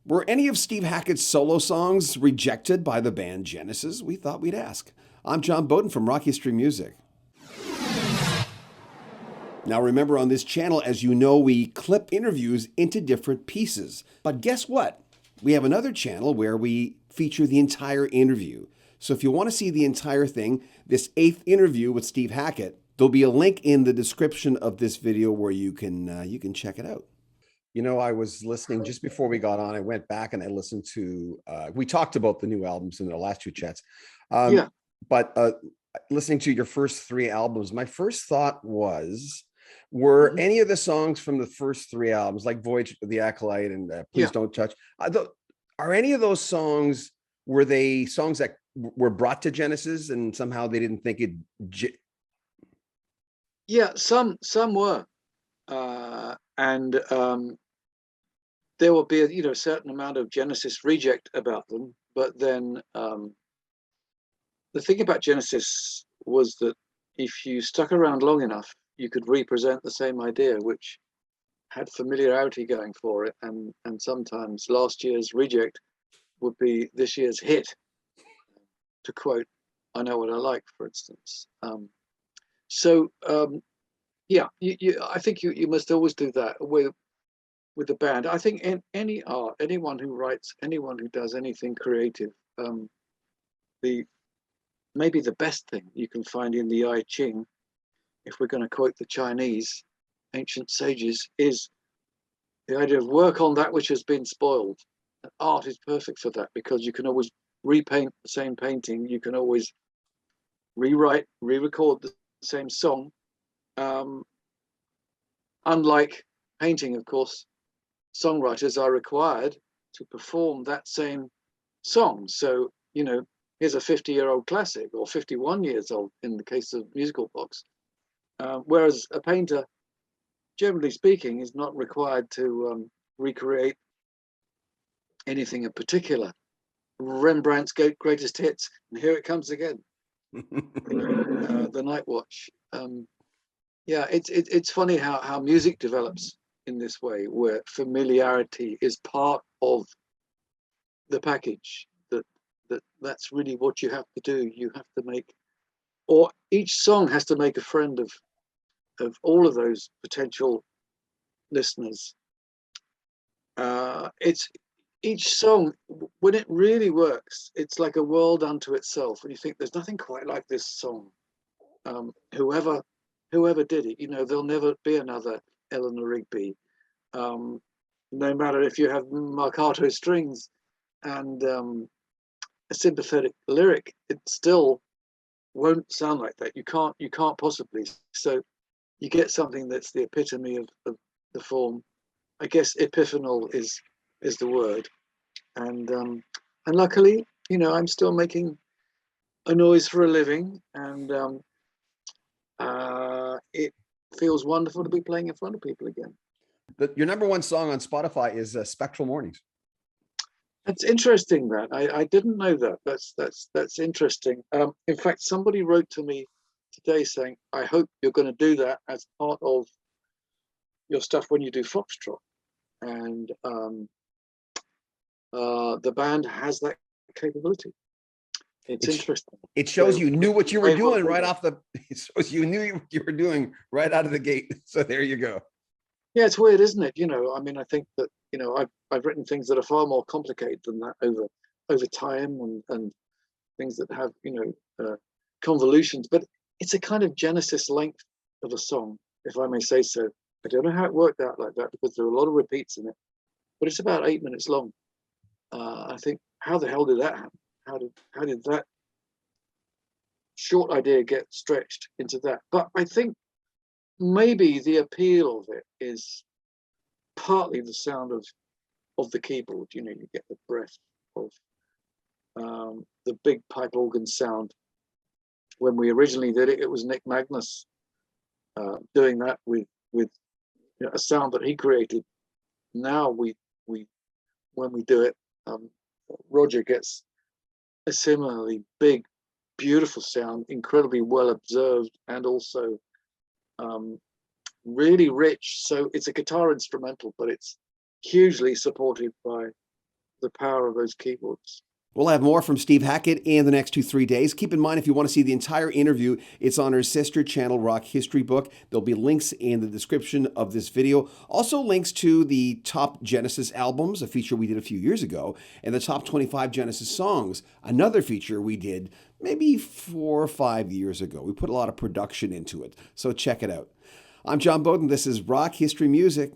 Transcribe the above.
Were any of Steve Hackett's solo songs rejected by the band Genesis? We thought we'd ask. I'm John Beaudin from Rock History Music. Now remember, on this channel, as you know, we clip interviews into different pieces. But guess what? We have another channel where we feature the entire interview. So if you want to see the entire thing, this 8th interview with Steve Hackett, there'll be a link in the description of this video where you can check it out. You know, I was listening just before we got on. I went back and I listened to, we talked about the new albums in the last two chats. Yeah. But listening to your first 3 albums, my first thought was, were any of the songs from the first 3 albums, like Voyage of the Acolyte and Please Don't Touch, are any of those songs, were they songs that were brought to Genesis and somehow they didn't think it? Yeah, some were. And there will be a certain amount of Genesis reject about them, but then the thing about Genesis was that if you stuck around long enough, you could represent the same idea, which had familiarity going for it, and sometimes last year's reject would be this year's hit, to quote I Know What I Like, for instance. Yeah, I think you must always do that with the band. I think in any art, anyone who writes, anyone who does anything creative, maybe the best thing you can find in the I Ching, if we're going to quote the Chinese ancient sages, is the idea of work on that which has been spoiled. And art is perfect for that, because you can always repaint the same painting, you can always rewrite, re-record the same song. Unlike painting, of course, songwriters are required to perform that same song. So, here's a 50-year-old classic, or 51 years old in the case of musical box. Whereas a painter, generally speaking, is not required to recreate anything in particular. Rembrandt's greatest hits, and here it comes again. The Night Watch. Yeah, it's funny how music develops in this way, where familiarity is part of the package. That's really what you have to do. You have to make, or each song has to make a friend of all of those potential listeners. It's each song, when it really works, it's like a world unto itself. And you think there's nothing quite like this song. Whoever did it, there'll never be another Eleanor Rigby. No matter if you have marcato strings and a sympathetic lyric, it still won't sound like that. You can't possibly. So you get something that's the epitome of the form. I guess epiphanal is the word. And luckily, I'm still making a noise for a living, and it feels wonderful to be playing in front of people again. Your number 1 song on Spotify is Spectral Mornings. That's interesting. That I didn't know that. That's interesting. In fact, somebody wrote to me today saying, "I hope you're going to do that as part of your stuff when you do Foxtrot." And the band has that capability. It's interesting. It shows you knew what you were doing right off the. It shows you knew what you were doing right out of the gate. So there you go. Yeah, it's weird, isn't it? I mean, I think that I've written things that are far more complicated than that over time, and things that have convolutions. But it's a kind of Genesis length of a song, if I may say so. I don't know how it worked out like that, because there are a lot of repeats in it, but it's about 8 minutes long. I think, how the hell did that happen? How did that short idea get stretched into that? But I think maybe the appeal of it is partly the sound of the keyboard. You get the breath of the big pipe organ sound. When we originally did it, it was Nick Magnus doing that with a sound that he created. Now when we do it, Roger gets a similarly big, beautiful sound, incredibly well observed, and also really rich. So it's a guitar instrumental, but it's hugely supported by the power of those keyboards. We'll have more from Steve Hackett in the next 2-3 days. Keep in mind, if you want to see the entire interview, it's on our sister channel, Rock History Book. There'll be links in the description of this video. Also links to the top Genesis albums, a feature we did a few years ago, and the top 25 Genesis songs, another feature we did maybe 4 or 5 years ago. We put a lot of production into it, so check it out. I'm John Beaudin. This is Rock History Music.